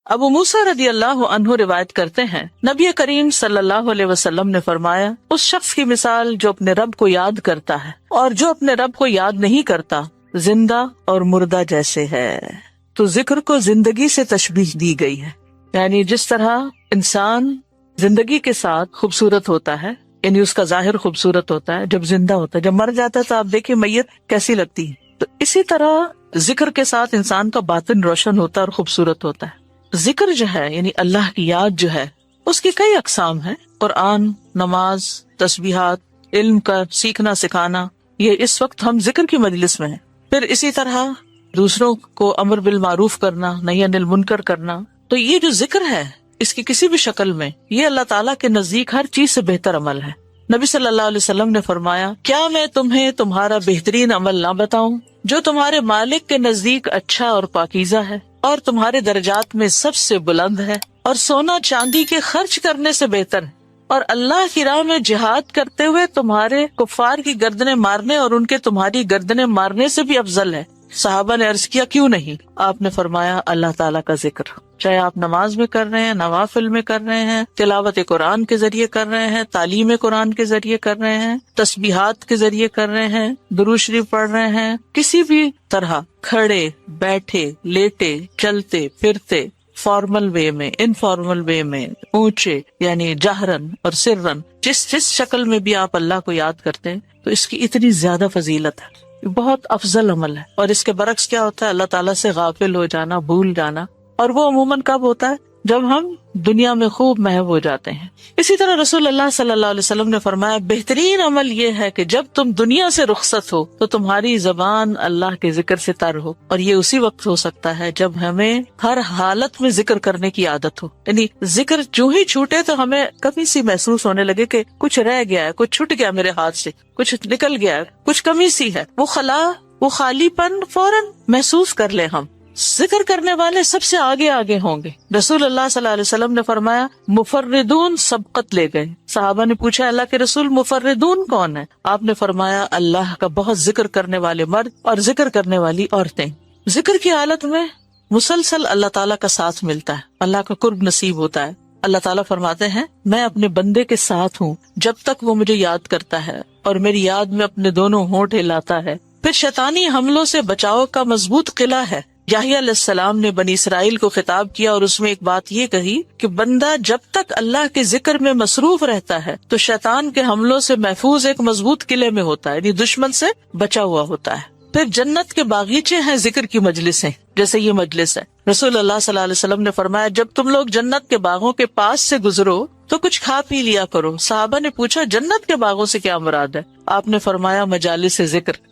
ابو موسیٰ رضی اللہ عنہ روایت کرتے ہیں نبی کریم صلی اللہ علیہ وسلم نے فرمایا اس شخص کی مثال جو اپنے رب کو یاد کرتا ہے اور جو اپنے رب کو یاد نہیں کرتا زندہ اور مردہ جیسے ہے۔ تو ذکر کو زندگی سے تشبیہ دی گئی ہے، یعنی جس طرح انسان زندگی کے ساتھ خوبصورت ہوتا ہے، یعنی اس کا ظاہر خوبصورت ہوتا ہے جب زندہ ہوتا ہے، جب مر جاتا ہے تو آپ دیکھیں میت کیسی لگتی ہے، تو اسی طرح ذکر کے ساتھ انسان کا باطن روشن ہوتا ہے اور خوبصورت ہوتا ہے۔ ذکر جو ہے یعنی اللہ کی یاد جو ہے اس کی کئی اقسام ہیں، قرآن، نماز، تسبیحات، علم کا سیکھنا سکھانا، یہ اس وقت ہم ذکر کی مجلس میں ہیں۔ پھر اسی طرح دوسروں کو امر بالمعروف کرنا، نہی عن المنکر کرنا، تو یہ جو ذکر ہے اس کی کسی بھی شکل میں یہ اللہ تعالیٰ کے نزدیک ہر چیز سے بہتر عمل ہے۔ نبی صلی اللہ علیہ وسلم نے فرمایا کیا میں تمہیں تمہارا بہترین عمل نہ بتاؤں جو تمہارے مالک کے نزدیک اچھا اور پاکیزہ ہے اور تمہارے درجات میں سب سے بلند ہے اور سونا چاندی کے خرچ کرنے سے بہتر ہے اور اللہ کی راہ میں جہاد کرتے ہوئے تمہارے کفار کی گردنیں مارنے اور ان کے تمہاری گردنیں مارنے سے بھی افضل ہے۔ صحابہ نے عرض کیا کیوں نہیں؟ آپ نے فرمایا اللہ تعالیٰ کا ذکر، چاہے آپ نماز میں کر رہے ہیں، نوافل میں کر رہے ہیں، تلاوت قرآن کے ذریعے کر رہے ہیں، تعلیم قرآن کے ذریعے کر رہے ہیں، تسبیحات کے ذریعے کر رہے ہیں، درود شریف پڑھ رہے ہیں، کسی بھی طرح کھڑے بیٹھے لیٹے چلتے پھرتے، فارمل وے میں، انفارمل وے میں، اونچے یعنی جہرن اور سرن، جس شکل میں بھی آپ اللہ کو یاد کرتے ہیں تو اس کی اتنی زیادہ فضیلت ہے، بہت افضل عمل ہے۔ اور اس کے برعکس کیا ہوتا ہے؟ اللہ تعالیٰ سے غافل ہو جانا، بھول جانا، اور وہ عموماً کب ہوتا ہے؟ جب ہم دنیا میں خوب محو ہو جاتے ہیں۔ اسی طرح رسول اللہ صلی اللہ علیہ وسلم نے فرمایا بہترین عمل یہ ہے کہ جب تم دنیا سے رخصت ہو تو تمہاری زبان اللہ کے ذکر سے تر ہو، اور یہ اسی وقت ہو سکتا ہے جب ہمیں ہر حالت میں ذکر کرنے کی عادت ہو، یعنی ذکر جو ہی چھوٹے تو ہمیں کمی سی محسوس ہونے لگے کہ کچھ رہ گیا ہے، کچھ چھٹ گیا میرے ہاتھ سے، کچھ نکل گیا ہے، کچھ کمی سی ہے، وہ خلا، وہ خالی پن فوراً محسوس کر لیں ہم۔ ذکر کرنے والے سب سے آگے آگے ہوں گے۔ رسول اللہ صلی اللہ علیہ وسلم نے فرمایا مفردون سبقت لے گئے۔ صحابہ نے پوچھا اللہ کے رسول مفردون کون ہے؟ آپ نے فرمایا اللہ کا بہت ذکر کرنے والے مرد اور ذکر کرنے والی عورتیں۔ ذکر کی حالت میں مسلسل اللہ تعالیٰ کا ساتھ ملتا ہے، اللہ کا قرب نصیب ہوتا ہے۔ اللہ تعالیٰ فرماتے ہیں میں اپنے بندے کے ساتھ ہوں جب تک وہ مجھے یاد کرتا ہے اور میری یاد میں اپنے دونوں ہونٹ ہلاتا ہے۔ پھر شیطانی حملوں سے بچاؤ کا مضبوط قلعہ ہے۔ یحییٰ علیہ السلام نے بنی اسرائیل کو خطاب کیا اور اس میں ایک بات یہ کہی کہ بندہ جب تک اللہ کے ذکر میں مصروف رہتا ہے تو شیطان کے حملوں سے محفوظ ایک مضبوط قلعے میں ہوتا ہے، یعنی دشمن سے بچا ہوا ہوتا ہے۔ پھر جنت کے باغیچے ہیں ذکر کی مجلسیں، جیسے یہ مجلس ہے۔ رسول اللہ صلی اللہ علیہ وسلم نے فرمایا جب تم لوگ جنت کے باغوں کے پاس سے گزرو تو کچھ کھا پی لیا کرو۔ صحابہ نے پوچھا جنت کے باغوں سے کیا مراد ہے؟ آپ نے فرمایا مجالس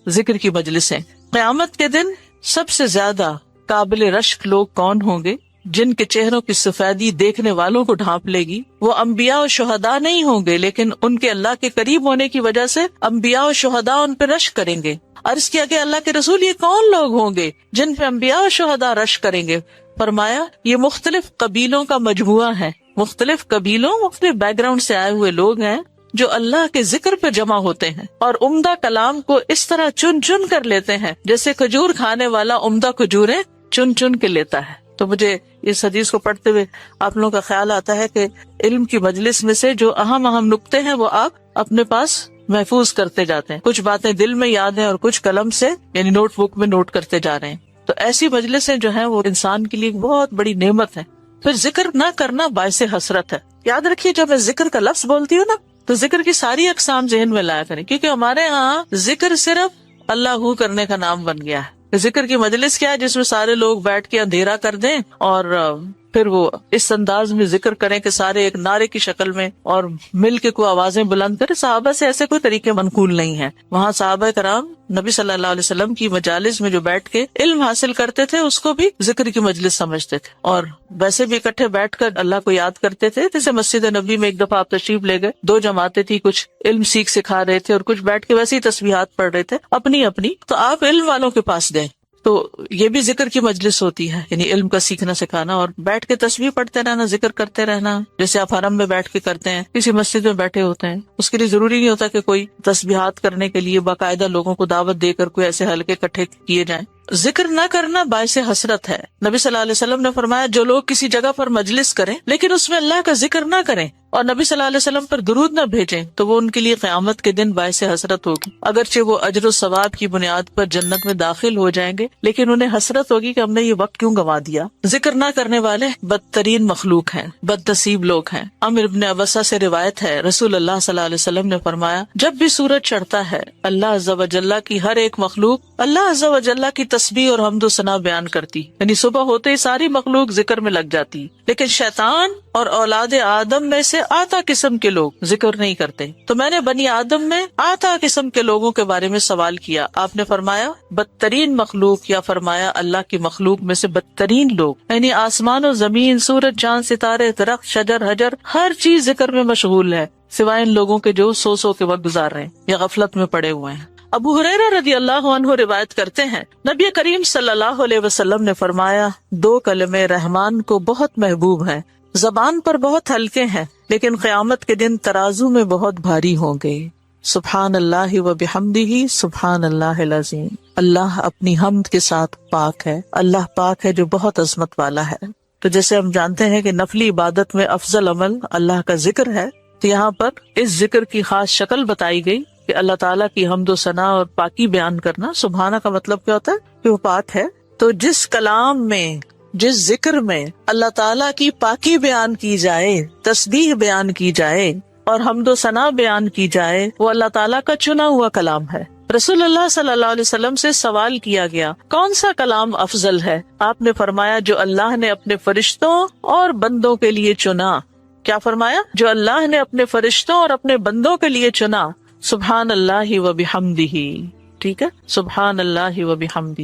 ذکر کی مجلسیں۔ قیامت کے دن سب سے زیادہ قابل رشک لوگ کون ہوں گے؟ جن کے چہروں کی سفیدی دیکھنے والوں کو ڈھانپ لے گی۔ وہ انبیاء و شہداء نہیں ہوں گے، لیکن ان کے اللہ کے قریب ہونے کی وجہ سے انبیاء و شہداء ان پہ رشک کریں گے۔ عرض کیا کہ اللہ کے رسول یہ کون لوگ ہوں گے جن پہ انبیاء و شہداء رشک کریں گے؟ فرمایا یہ مختلف قبیلوں کا مجموعہ ہے، مختلف قبیلوں، مختلف بیک گراؤنڈ سے آئے ہوئے لوگ ہیں جو اللہ کے ذکر پہ جمع ہوتے ہیں اور عمدہ کلام کو اس طرح چن چن کر لیتے ہیں جیسے کھجور کھانے والا عمدہ کھجوریں چن چن کے لیتا ہے۔ تو مجھے اس حدیث کو پڑھتے ہوئے آپ لوگوں کا خیال آتا ہے کہ علم کی مجلس میں سے جو اہم نقطے ہیں وہ آپ اپنے پاس محفوظ کرتے جاتے ہیں، کچھ باتیں دل میں یاد ہیں اور کچھ قلم سے یعنی نوٹ بک میں نوٹ کرتے جا رہے ہیں۔ تو ایسی مجلسیں جو ہیں وہ انسان کے لیے بہت بڑی نعمت ہے۔ پھر ذکر نہ کرنا باعث حسرت ہے۔ یاد رکھیے جب میں ذکر کا لفظ بولتی ہوں نا تو ذکر کی ساری اقسام ذہن میں لایا کریں، کیونکہ ہمارے ہاں ذکر صرف اللہ کرنے کا نام بن گیا ہے۔ ذکر کی مجلس کیا ہے؟ جس میں سارے لوگ بیٹھ کے اندھیرا کر دیں اور پھر وہ اس انداز میں ذکر کریں کہ سارے ایک نعرے کی شکل میں اور مل کے کوئی آوازیں بلند کریں۔ صحابہ سے ایسے کوئی طریقے منقول نہیں ہیں۔ وہاں صحابہ کرام نبی صلی اللہ علیہ وسلم کی مجالس میں جو بیٹھ کے علم حاصل کرتے تھے اس کو بھی ذکر کی مجلس سمجھتے تھے، اور ویسے بھی اکٹھے بیٹھ کر اللہ کو یاد کرتے تھے۔ جیسے مسجد نبی میں ایک دفعہ آپ تشریف لے گئے، 2 جماعتیں تھی، کچھ علم سکھا رہے تھے اور کچھ بیٹھ کے ویسے ہی تسبیحات پڑھ رہے تھے اپنی۔ تو آپ علم والوں کے پاس گئے تو یہ بھی ذکر کی مجلس ہوتی ہے، یعنی علم کا سیکھنا سکھانا، اور بیٹھ کے تسبیح پڑھتے رہنا، ذکر کرتے رہنا، جیسے آپ حرم میں بیٹھ کے کرتے ہیں، کسی مسجد میں بیٹھے ہوتے ہیں، اس کے لیے ضروری نہیں ہوتا کہ کوئی تسبیحات کرنے کے لیے باقاعدہ لوگوں کو دعوت دے کر کوئی ایسے حلقے اکٹھے کیے جائیں۔ ذکر نہ کرنا باعث حسرت ہے۔ نبی صلی اللہ علیہ وسلم نے فرمایا جو لوگ کسی جگہ پر مجلس کریں لیکن اس میں اللہ کا ذکر نہ کریں اور نبی صلی اللہ علیہ وسلم پر درود نہ بھیجیں تو وہ ان کے لیے قیامت کے دن باعث حسرت ہوگی۔ اگرچہ وہ اجر و ثواب کی بنیاد پر جنت میں داخل ہو جائیں گے لیکن انہیں حسرت ہوگی کہ ہم نے یہ وقت کیوں گنوا دیا۔ ذکر نہ کرنے والے بدترین مخلوق ہیں، بد نصیب لوگ ہیں۔ عمرو بن ابسہ سے روایت ہے، رسول اللہ صلی اللہ علیہ وسلم نے فرمایا جب بھی سورج چڑھتا ہے اللہ عز و جل کی ہر ایک مخلوق اللہ عز و جل کی تسبیح اور حمد و ثنا بیان کرتی، یعنی صبح ہوتے ہی ساری مخلوق ذکر میں لگ جاتی، لیکن شیطان اور اولاد آدم میں سے آتا قسم کے لوگ ذکر نہیں کرتے۔ تو میں نے بنی آدم میں آتا قسم کے لوگوں کے بارے میں سوال کیا، آپ نے فرمایا بدترین مخلوق، یا فرمایا اللہ کی مخلوق میں سے بدترین لوگ، یعنی آسمان و زمین، سورج چاند ستارے درخت شجر حجر ہر چیز ذکر میں مشغول ہے سوائے ان لوگوں کے جو سو کے وقت گزار رہے ہیں یا غفلت میں پڑے ہوئے ہیں۔ ابو ہریرہ رضی اللہ عنہ روایت کرتے ہیں نبی کریم صلی اللہ علیہ وسلم نے فرمایا دو کلمے رحمان کو بہت محبوب ہیں، زبان پر بہت ہلکے ہیں لیکن قیامت کے دن ترازو میں بہت بھاری ہوں گے، سبحان اللہ و بحمدہ سبحان اللہ العظیم۔ اللہ اپنی حمد کے ساتھ پاک ہے، اللہ پاک ہے جو بہت عظمت والا ہے۔ تو جیسے ہم جانتے ہیں کہ نفلی عبادت میں افضل عمل اللہ کا ذکر ہے، تو یہاں پر اس ذکر کی خاص شکل بتائی گئی کہ اللہ تعالیٰ کی حمد و ثنا اور پاکی بیان کرنا۔ سبحانہ کا مطلب کیا ہوتا ہے کہ وہ پاک ہے، تو جس کلام میں جس ذکر میں اللہ تعالیٰ کی پاکی بیان کی جائے، تسبیح بیان کی جائے اور حمد و ثنا بیان کی جائے، وہ اللہ تعالیٰ کا چنا ہوا کلام ہے۔ رسول اللہ صلی اللہ علیہ وسلم سے سوال کیا گیا کون سا کلام افضل ہے؟ آپ نے فرمایا جو اللہ نے اپنے فرشتوں اور بندوں کے لیے چنا۔ کیا فرمایا؟ جو اللہ نے اپنے فرشتوں اور اپنے بندوں کے لیے چنا، سبحان اللہ و بحمدہ۔ ٹھیک ہے، سبحان اللہ و بحمدہ،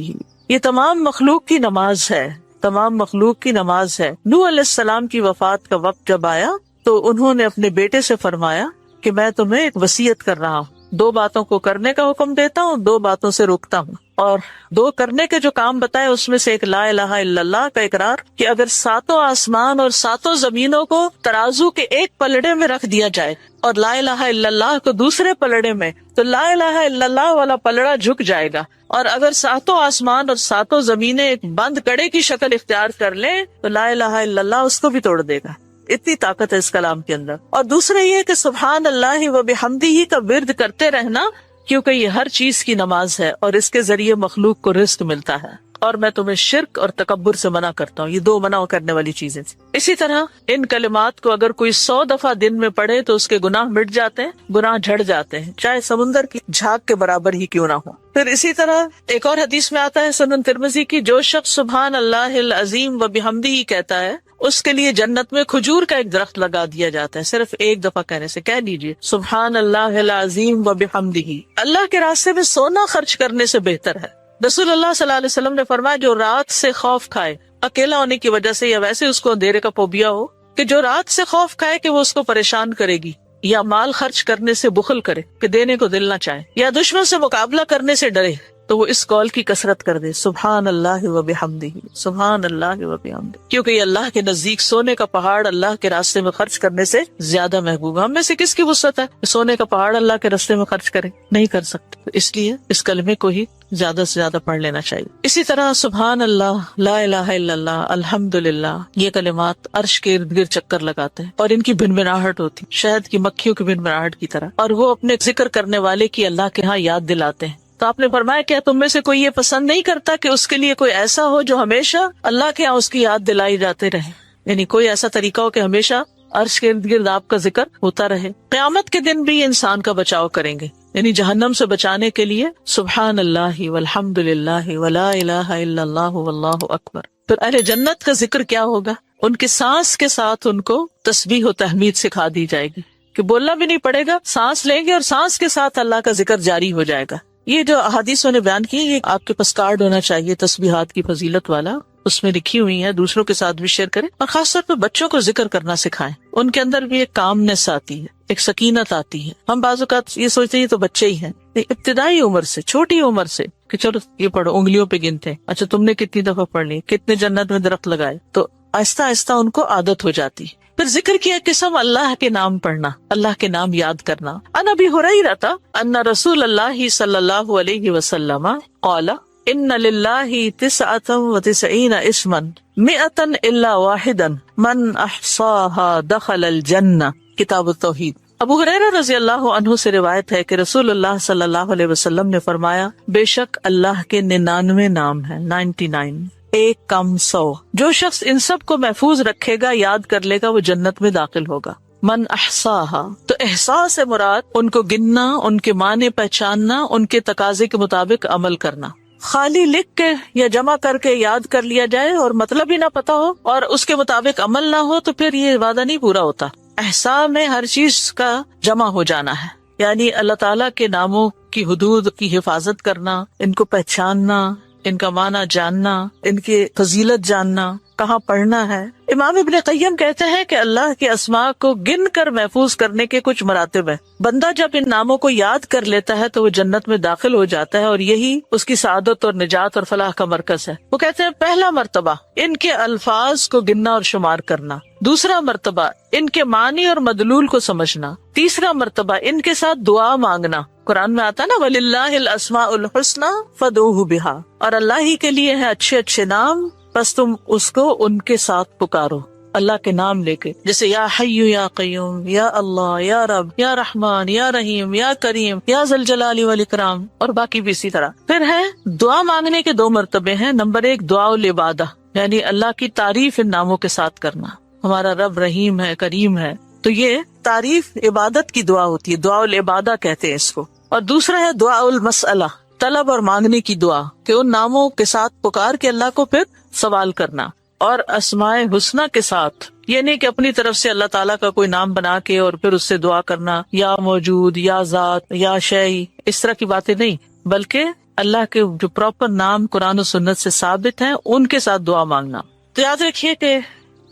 یہ تمام مخلوق کی نماز ہے، تمام مخلوق کی نماز ہے۔ نوح علیہ السلام کی وفات کا وقت جب آیا تو انہوں نے اپنے بیٹے سے فرمایا کہ میں تمہیں ایک وصیت کر رہا ہوں، دو باتوں کو کرنے کا حکم دیتا ہوں، دو باتوں سے روکتا ہوں، اور دو کرنے کے جو کام بتائے اس میں سے ایک لا الہ الا اللہ کا اقرار، کہ اگر ساتوں آسمان اور ساتوں زمینوں کو ترازو کے ایک پلڑے میں رکھ دیا جائے اور لا الہ الا اللہ کو دوسرے پلڑے میں، تو لا الہ الا اللہ والا پلڑا جھک جائے گا، اور اگر ساتوں آسمان اور ساتوں زمینیں ایک بند کڑے کی شکل اختیار کر لیں تو لا الہ الا اللہ اس کو بھی توڑ دے گا۔ اتنی طاقت ہے اس کلام کے اندر۔ اور دوسرا یہ کہ سبحان اللہ و بحمدہ کا ورد کرتے رہنا، کیونکہ یہ ہر چیز کی نماز ہے اور اس کے ذریعے مخلوق کو رزق ملتا ہے، اور میں تمہیں شرک اور تکبر سے منع کرتا ہوں۔ یہ دو منع کرنے والی چیزیں تھیں۔ اسی طرح ان کلمات کو اگر کوئی 100 دفعہ دن میں پڑھے تو اس کے گناہ مٹ جاتے ہیں، گناہ جھڑ جاتے ہیں، چاہے سمندر کی جھاگ کے برابر ہی کیوں نہ ہو۔ پھر اسی طرح ایک اور حدیث میں آتا ہے سنن ترمذی کی، جو شخص سبحان اللہ العظیم و بحمدہ کہتا ہے اس کے لیے جنت میں کھجور کا ایک درخت لگا دیا جاتا ہے، صرف ایک دفعہ کہنے سے۔ کہہ لیجیے سبحان اللہ العظیم و بحمدہ۔ اللہ کے راستے میں سونا خرچ کرنے سے بہتر ہے۔ رسول اللہ صلی اللہ علیہ وسلم نے فرمایا جو رات سے خوف کھائے، اکیلا ہونے کی وجہ سے یا ویسے اس کو اندھیرے کا فوبیا ہو، کہ جو رات سے خوف کھائے کہ وہ اس کو پریشان کرے گی، یا مال خرچ کرنے سے بخل کرے کہ دینے کو دل نہ چاہے، یا دشمن سے مقابلہ کرنے سے ڈرے، تو وہ اس قول کی کثرت کر دے سبحان اللہ و بحمدہ، سبحان اللہ و بحمدہ، کیونکہ یہ اللہ کے نزدیک سونے کا پہاڑ اللہ کے راستے میں خرچ کرنے سے زیادہ محبوب ہے۔ ہم میں سے کس کی وسعت ہے کہ سونے کا پہاڑ اللہ کے راستے میں خرچ کرے؟ نہیں کر سکتے، اس لیے اس کلمے کو ہی زیادہ سے زیادہ پڑھ لینا چاہیے۔ اسی طرح سبحان اللہ، لا الہ الا اللہ، الحمدللہ، یہ کلمات عرش کے ارد گرد چکر لگاتے ہیں اور ان کی بھنبھناہٹ ہوتی، شہد کی مکھیوں کی بھنبھناہٹ کی طرح، اور وہ اپنے ذکر کرنے والے کی اللہ کے ہاں یاد دلاتے ہیں۔ تو آپ نے فرمایا کیا تم میں سے کوئی یہ پسند نہیں کرتا کہ اس کے لیے کوئی ایسا ہو جو ہمیشہ اللہ کے ہاں اس کی یاد دلائی جاتے رہے، یعنی کوئی ایسا طریقہ ہو کہ ہمیشہ عرش کے ارد گرد آپ کا ذکر ہوتا رہے۔ قیامت کے دن بھی انسان کا بچاؤ کریں گے، یعنی جہنم سے بچانے کے لیے سبحان اللہ والحمد للہ ولا الہ الا اللہ واللہ اکبر۔ پھر اہل جنت کا ذکر کیا ہوگا؟ ان کے سانس کے ساتھ ان کو تسبیح و تحمید سکھا دی جائے گی کہ بولنا بھی نہیں پڑے گا، سانس لیں گے اور سانس کے ساتھ اللہ کا ذکر جاری ہو جائے گا۔ یہ جو احادیث نے بیان کی، یہ آپ کے پاس کارڈ ہونا چاہیے تسبیحات کی فضیلت والا، اس میں لکھی ہوئی ہے، دوسروں کے ساتھ بھی شیئر کریں، اور خاص طور پہ بچوں کو ذکر کرنا سکھائیں۔ ان کے اندر بھی ایک کامنس آتی ہے، ایک سکینت آتی ہے۔ ہم بعض اوقات یہ سوچتے ہیں یہ تو بچے ہی ہیں، ابتدائی عمر سے، چھوٹی عمر سے کہ چلو یہ پڑھو، انگلیوں پہ گنتے، اچھا تم نے کتنی دفعہ پڑھ لی، کتنے جنت میں درخت لگائے، تو آہستہ آہستہ ان کو عادت ہو جاتی. پھر ذکر کیا قسم اللہ کے نام پڑھنا، اللہ کے نام یاد کرنا. عن ابی ہریرہ ان رسول اللہ صلی اللہ علیہ وسلم قال ان للہ 99 اسما 100 الا واحدا من احصاها دخل الجنہ. کتاب التوحید. ابو ہریرہ رضی اللہ عنہ سے روایت ہے کہ رسول اللہ صلی اللہ علیہ وسلم نے فرمایا، بے شک اللہ کے 99 نام ہیں، 99، ایک کم 100. جو شخص ان سب کو محفوظ رکھے گا، یاد کر لے گا، وہ جنت میں داخل ہوگا. من احصاہا، تو احساس سے مراد ان کو گننا، ان کے معنی پہچاننا، ان کے تقاضے کے مطابق عمل کرنا. خالی لکھ کے یا جمع کر کے یاد کر لیا جائے اور مطلب ہی نہ پتا ہو اور اس کے مطابق عمل نہ ہو تو پھر یہ وعدہ نہیں پورا ہوتا. احصاء میں ہر چیز کا جمع ہو جانا ہے، یعنی اللہ تعالیٰ کے ناموں کی حدود کی حفاظت کرنا، ان کو پہچاننا، ان کا معنی جاننا، ان کی فضیلت جاننا، کہاں پڑھنا ہے. امام ابن قیم کہتے ہیں کہ اللہ کے اسماء کو گن کر محفوظ کرنے کے کچھ مراتب ہیں. بندہ جب ان ناموں کو یاد کر لیتا ہے تو وہ جنت میں داخل ہو جاتا ہے، اور یہی اس کی سعادت اور نجات اور فلاح کا مرکز ہے. وہ کہتے ہیں پہلا مرتبہ ان کے الفاظ کو گننا اور شمار کرنا، دوسرا مرتبہ ان کے معنی اور مدلول کو سمجھنا، تیسرا مرتبہ ان کے ساتھ دعا مانگنا. قرآن میں آتا نا وَلِلَّهِ الْأَسْمَاءُ الْحُسْنَى فَادْعُوهُ بِهَا، اور اللہ ہی کے لیے ہیں اچھے اچھے نام، بس تم اس کو ان کے ساتھ پکارو، اللہ کے نام لے کے. جیسے یا حی یا قیوم، یا اللہ، یا رب، یا رحمان، یا رحیم، یا کریم، یا ذی الجلال والاکرام، اور باقی بھی اسی طرح. پھر ہے دعا مانگنے کے 2 مرتبے ہیں. نمبر 1 دعاء العبادہ، یعنی اللہ کی تعریف ان ناموں کے ساتھ کرنا. ہمارا رب رحیم ہے، کریم ہے، تو یہ تعریف عبادت کی دعا ہوتی ہے، دعاء العبادہ کہتے ہیں اس کو. اور دوسرا ہے دعاء المسئلہ، طلب اور مانگنے کی دعا، کہ ان ناموں کے ساتھ پکار کے اللہ کو پھر سوال کرنا. اور اسماء حسنہ کے ساتھ، یہ نہیں کہ اپنی طرف سے اللہ تعالیٰ کا کوئی نام بنا کے اور پھر اس سے دعا کرنا، یا موجود، یا ذات، یا شیء، اس طرح کی باتیں نہیں، بلکہ اللہ کے جو پراپر نام قرآن و سنت سے ثابت ہیں ان کے ساتھ دعا مانگنا. تو یاد رکھیے کہ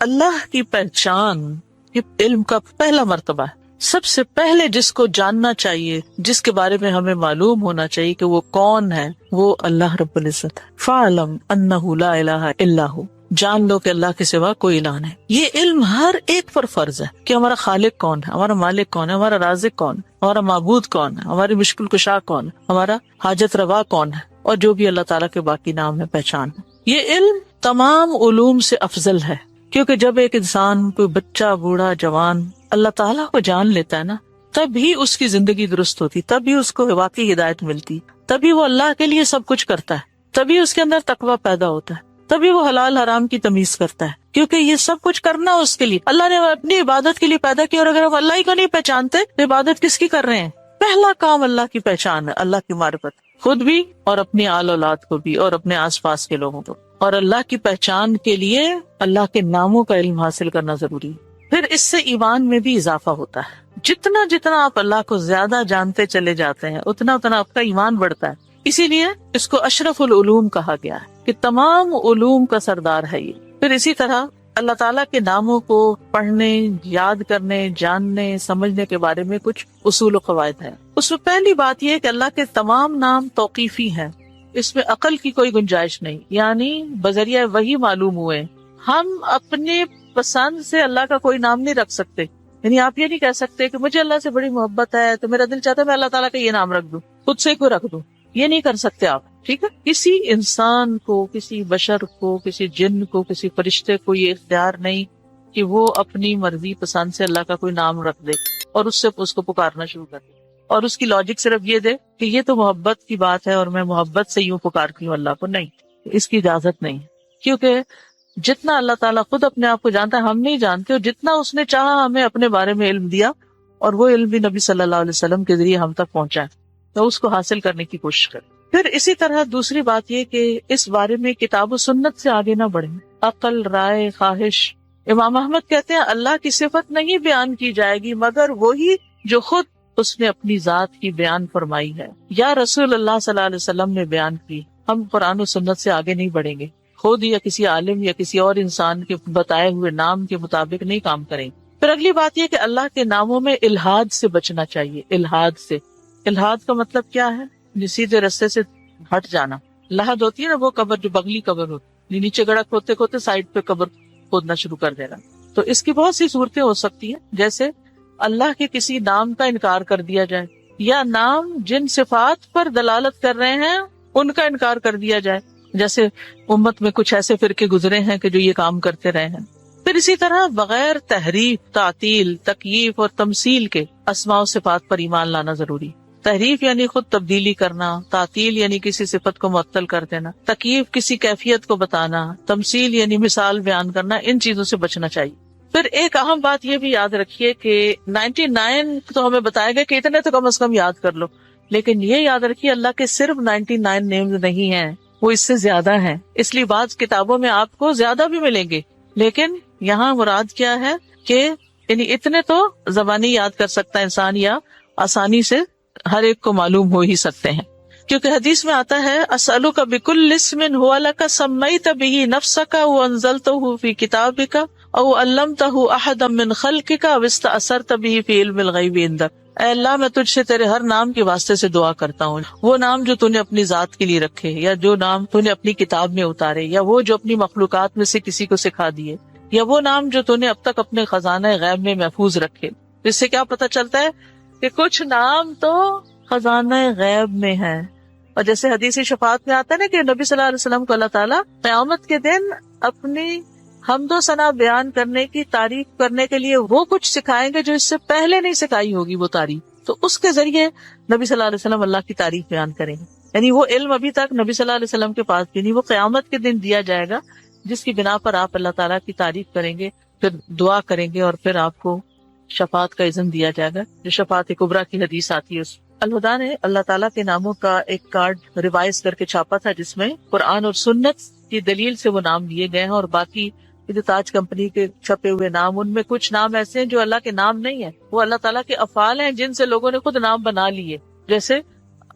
اللہ کی پہچان یہ علم کا پہلا مرتبہ ہے. سب سے پہلے جس کو جاننا چاہیے، جس کے بارے میں ہمیں معلوم ہونا چاہیے کہ وہ کون ہے، وہ اللہ رب العزت ہے. فَاعْلَمْ أَنَّهُ لَا إِلَهَ إِلَّا هُوَ، جان لو کہ اللہ کے سوا کوئی الہ نہیں. یہ علم ہر ایک پر فرض ہے کہ ہمارا خالق کون ہے، ہمارا مالک کون ہے، ہمارا رازق کون ہے، ہمارا معبود کون ہے، ہماری مشکل کشا کون ہے، ہمارا حاجت روا کون ہے، اور جو بھی اللہ تعالیٰ کے باقی نام ہے، پہچان ہے. یہ علم تمام علوم سے افضل ہے، کیونکہ جب ایک انسان، کوئی بچہ، بوڑھا، جوان اللہ تعالیٰ کو جان لیتا ہے نا، تب ہی اس کی زندگی درست ہوتی، تب ہی اس کو واقعی ہدایت ملتی، تبھی وہ اللہ کے لیے سب کچھ کرتا ہے، تبھی اس کے اندر تقویٰ پیدا ہوتا ہے، تبھی وہ حلال حرام کی تمیز کرتا ہے، کیونکہ یہ سب کچھ کرنا اس کے لیے اللہ نے اپنی عبادت کے لیے پیدا کیا. اور اگر ہم اللہ ہی کو نہیں پہچانتے تو عبادت کس کی کر رہے ہیں؟ پہلا کام اللہ کی پہچان ہے، اللہ کی معرفت، خود بھی اور اپنی آل اولاد کو بھی اور اپنے آس پاس کے لوگوں کو. اور اللہ کی پہچان کے لیے اللہ کے ناموں کا علم حاصل کرنا ضروری ہے. پھر اس سے ایمان میں بھی اضافہ ہوتا ہے. جتنا جتنا آپ اللہ کو زیادہ جانتے چلے جاتے ہیں، اتنا اتنا آپ کا ایمان بڑھتا ہے. اسی لیے اس کو اشرف العلوم کہا گیا ہے کہ تمام علوم کا سردار ہے یہ. پھر اسی طرح اللہ تعالیٰ کے ناموں کو پڑھنے، یاد کرنے، جاننے، سمجھنے کے بارے میں کچھ اصول و قواعد ہیں. اس میں پہلی بات یہ ہے کہ اللہ کے تمام نام توقیفی ہیں، اس میں عقل کی کوئی گنجائش نہیں، یعنی بذریعہ وحی معلوم ہوئے. ہم اپنے پسند سے اللہ کا کوئی نام نہیں رکھ سکتے. یعنی آپ یہ نہیں کہہ سکتے کہ مجھے اللہ سے بڑی محبت ہے تو میرا دل چاہتا ہے میں اللہ تعالیٰ کا یہ نام رکھ دوں، خود سے کوئی رکھ دوں. یہ نہیں کر سکتے آپ، ٹھیک ہے. کسی انسان کو، کسی بشر کو، کسی جن کو، کسی فرشتے کو یہ اختیار نہیں کہ وہ اپنی مرضی پسند سے اللہ کا کوئی نام رکھ دے اور اس سے اس کو پکارنا شروع کر دے، اور اس کی لاجک صرف یہ دے کہ یہ تو محبت کی بات ہے اور میں محبت سے یوں پکارتی ہوں اللہ کو. نہیں، اس کی اجازت نہیں، کیونکہ جتنا اللہ تعالیٰ خود اپنے آپ کو جانتا ہے ہم نہیں جانتے، اور جتنا اس نے چاہا ہمیں اپنے بارے میں علم دیا، اور وہ علم بھی نبی صلی اللہ علیہ وسلم کے ذریعے ہم تک پہنچا ہے، تو اس کو حاصل کرنے کی کوشش کریں. پھر اسی طرح دوسری بات یہ کہ اس بارے میں کتاب و سنت سے آگے نہ بڑھیں. عقل، رائے، خواہش. امام احمد کہتے ہیں اللہ کی صفت نہیں بیان کی جائے گی مگر وہی جو خود اس نے اپنی ذات کی بیان فرمائی ہے یا رسول اللہ صلی اللہ علیہ وسلم نے بیان کی. ہم قرآن و سنت سے آگے نہیں بڑھیں گے، خود یا کسی عالم یا کسی اور انسان کے بتائے ہوئے نام کے مطابق نہیں کام کریں. پھر اگلی بات یہ کہ اللہ کے ناموں میں الحاد سے بچنا چاہیے. الحاد سے الحاد کا مطلب کیا ہے؟ سیدھے رستے سے ہٹ جانا. لحد ہوتی ہے نا وہ قبر جو بغلی قبر ہوتی، نیچے گڑھا کھودتے کھودتے سائڈ پہ قبر کھودنا شروع کر دینا. تو اس کی بہت سی صورتیں ہو سکتی ہیں، جیسے اللہ کے کسی نام کا انکار کر دیا جائے، یا نام جن صفات پر دلالت کر رہے ہیں ان کا انکار کر دیا جائے، جیسے امت میں کچھ ایسے فرقے گزرے ہیں کہ جو یہ کام کرتے رہے ہیں. پھر اسی طرح بغیر تحریف، تعطیل، تکییف اور تمثیل کے اسماء و صفات پر ایمان لانا ضروری. تحریف یعنی خود تبدیلی کرنا، تعطیل یعنی کسی صفت کو معطل کر دینا، تکییف کسی کیفیت کو بتانا، تمثیل یعنی مثال بیان کرنا، ان چیزوں سے بچنا چاہیے. پھر ایک اہم بات یہ بھی یاد رکھیے کہ 99 تو ہمیں بتایا گیا کہ اتنے تو کم از کم یاد کر لو، لیکن یہ یاد رکھیے اللہ کے صرف 99 نیمز نہیں ہیں، وہ اس سے زیادہ ہیں. اس لیے بعض کتابوں میں آپ کو زیادہ بھی ملیں گے، لیکن یہاں مراد کیا ہے کہ یعنی اتنے تو زبانی یاد کر سکتا ہے انسان، یا آسانی سے ہر ایک کو معلوم ہو ہی سکتے ہیں. کیونکہ حدیث میں آتا ہے اسألک بکل اسم هو لک سمیت به نفسک وانزلتہ فی کتابک او علمتہ احدا من خلقک او استأثرت به فی علم الغیب عندک. اے اللہ میں تجھ سے تیرے ہر نام کے واسطے سے دعا کرتا ہوں، وہ نام جو تو نے اپنی ذات کے لیے رکھے، یا جو نام تو نے اپنی کتاب میں اتارے، یا وہ جو اپنی مخلوقات میں سے کسی کو سکھا دیے، یا وہ نام جو تو نے اب تک اپنے خزانہ غیب میں محفوظ رکھے. اس سے کیا پتہ چلتا ہے کہ کچھ نام تو خزانہ غیب میں ہے. اور جیسے حدیث شفاعت میں آتا ہے نا کہ نبی صلی اللہ علیہ وسلم کو اللہ تعالیٰ قیامت کے دن اپنی حمد و ثنا بیان کرنے کی تعریف کرنے کے لیے وہ کچھ سکھائیں گے جو اس سے پہلے نہیں سکھائی ہوگی وہ تعریف. تو اس کے ذریعے نبی صلی اللہ علیہ وسلم اللہ کی تعریف بیان کریں گے. یعنی وہ علم ابھی تک نبی صلی اللہ علیہ وسلم کے پاس بھی نہیں، وہ قیامت کے دن دیا جائے گا، جس کی بنا پر آپ اللہ تعالیٰ کی تعریف کریں گے، پھر دعا کریں گے، اور پھر آپ کو شفاعت کا اذن دیا جائے گا، جو شفاعت کبریٰ کی حدیث آتی ہے. الہدیٰ نے اللہ تعالیٰ کے ناموں کا ایک کارڈ ریوائز کر کے چھاپا تھا، جس میں قرآن اور سنت کی دلیل سے وہ نام لیے گئے ہیں، اور باقی جو تاج کمپنی کے چھپے ہوئے نام، ان میں کچھ نام ایسے ہیں جو اللہ کے نام نہیں ہیں، وہ اللہ تعالیٰ کے افعال ہیں جن سے لوگوں نے خود نام بنا لیے. جیسے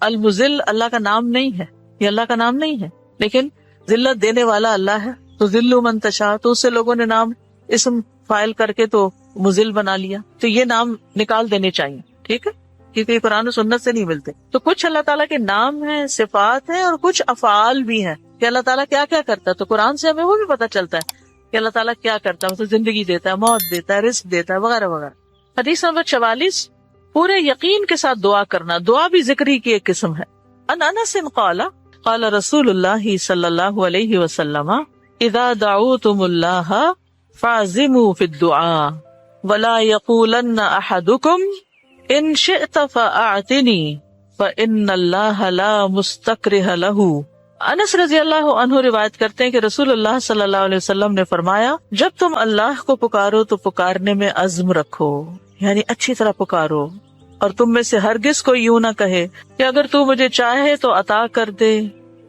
المذل اللہ کا نام نہیں ہے، یہ اللہ کا نام نہیں ہے، لیکن ذلت دینے والا اللہ ہے، تو ذل من تشاء، تو اس سے لوگوں نے نام اسم فائل کر کے تو مذل بنا لیا. تو یہ نام نکال دینے چاہیے، ٹھیک ہے، کیونکہ یہ قرآن و سنت سے نہیں ملتے. تو کچھ اللہ تعالیٰ کے نام ہیں، صفات ہیں، اور کچھ افعال بھی ہیں کہ اللہ تعالیٰ کیا کیا کرتا ہے. تو قرآن سے ہمیں وہ بھی پتہ چلتا ہے کہ اللہ تعالیٰ کیا کرتا ہے، مطلب زندگی دیتا ہے، موت دیتا ہے، رزق دیتا ہے، وغیرہ وغیرہ. حدیث نمبر 44، پورے یقین کے ساتھ دعا کرنا. دعا بھی ذکری کی ایک قسم ہے. ان انس قال قال رسول اللہ صلی اللہ علیہ وسلم اذا دعوتم اللہ فعزموا فی الدعاء ولا یقولن احدکم ان شئت فاعتنی فان اللہ لا مستکرہ لہ. انس رضی اللہ عنہ روایت کرتے ہیں کہ رسول اللہ صلی اللہ علیہ وسلم نے فرمایا، جب تم اللہ کو پکارو تو پکارنے میں عزم رکھو، یعنی اچھی طرح پکارو، اور تم میں سے ہرگز کوئی یوں نہ کہے کہ اگر تو مجھے چاہے تو عطا کر دے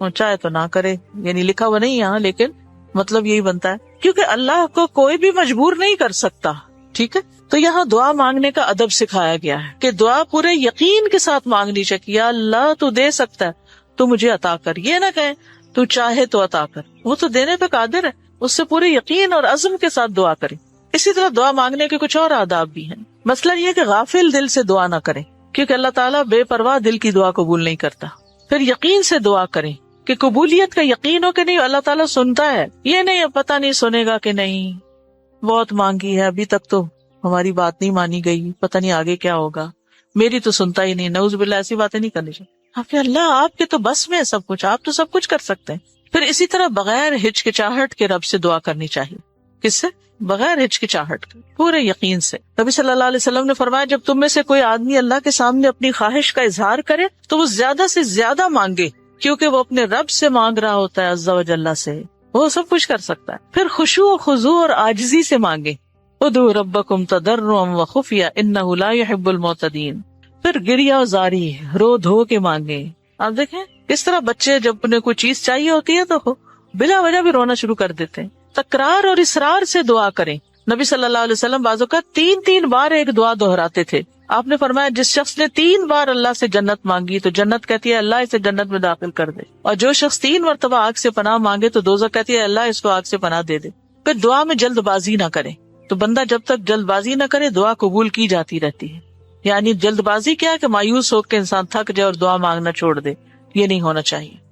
اور چاہے تو نہ کرے. یعنی لکھا ہوا نہیں یہاں، لیکن مطلب یہی بنتا ہے، کیونکہ اللہ کو کوئی بھی مجبور نہیں کر سکتا. ٹھیک ہے، تو یہاں دعا مانگنے کا ادب سکھایا گیا ہے کہ دعا پورے یقین کے ساتھ مانگنی چاہیے. یا اللہ تو دے سکتا ہے، تو مجھے عطا کر. یہ نہ کہیں تو چاہے تو عطا کر، وہ تو دینے پہ قادر ہے، اس سے پورے یقین اور عزم کے ساتھ دعا کریں. اسی طرح دعا مانگنے کے کچھ اور آداب بھی ہیں. مسئلہ یہ کہ غافل دل سے دعا نہ کریں، کیونکہ اللہ تعالیٰ بے پرواہ دل کی دعا قبول نہیں کرتا. پھر یقین سے دعا کریں کہ قبولیت کا یقین ہو کہ نہیں اللہ تعالیٰ سنتا ہے. یہ نہیں پتہ نہیں سنے گا کہ نہیں، بہت مانگی ہے ابھی تک تو ہماری بات نہیں مانی گئی، پتہ نہیں آگے کیا ہوگا، میری تو سنتا ہی نہیں. نعوذ باللہ، ایسی باتیں نہیں کرنی چاہیے. آپ اللہ آپ کے تو بس میں ہے سب کچھ، آپ تو سب کچھ کر سکتے ہیں. پھر اسی طرح بغیر ہچکچاہٹ کے رب سے دعا کرنی چاہیے. کس سے؟ بغیر ہچکچاہٹ کے، پورے یقین سے. نبی صلی اللہ علیہ وسلم نے فرمایا، جب تم میں سے کوئی آدمی اللہ کے سامنے اپنی خواہش کا اظہار کرے تو وہ زیادہ سے زیادہ مانگے، کیونکہ وہ اپنے رب سے مانگ رہا ہوتا ہے عز و جل سے، وہ سب کچھ کر سکتا ہے. پھر خشوع و خضوع اور عاجزی سے مانگے. ادعوا ربکم تضرعا وخفیا انہ لا يحب المعتدین. پھر گریا و زاری، رو دھو کے مانگے. آپ دیکھیں کس طرح بچے جب انہیں کوئی چیز چاہیے ہوتی ہے تو بلا وجہ بھی رونا شروع کر دیتے ہیں. تکرار اور اصرار سے دعا کریں. نبی صلی اللہ علیہ وسلم بعض اوقات 3 بار ایک دعا دہراتے تھے. آپ نے فرمایا جس شخص نے 3 بار اللہ سے جنت مانگی تو جنت کہتی ہے اللہ اسے جنت میں داخل کر دے، اور جو شخص 3 مرتبہ آگ سے پناہ مانگے تو دوزخ کہتی ہے اللہ اس کو آگ سے پناہ دے دے. پھر دعا میں جلد بازی نہ کریں. تو بندہ جب تک جلد بازی نہ کرے دعا قبول کی جاتی رہتی ہے. یعنی جلد بازی کیا کہ مایوس ہو کے انسان تھک جائے اور دعا مانگنا چھوڑ دے، یہ نہیں ہونا چاہیے.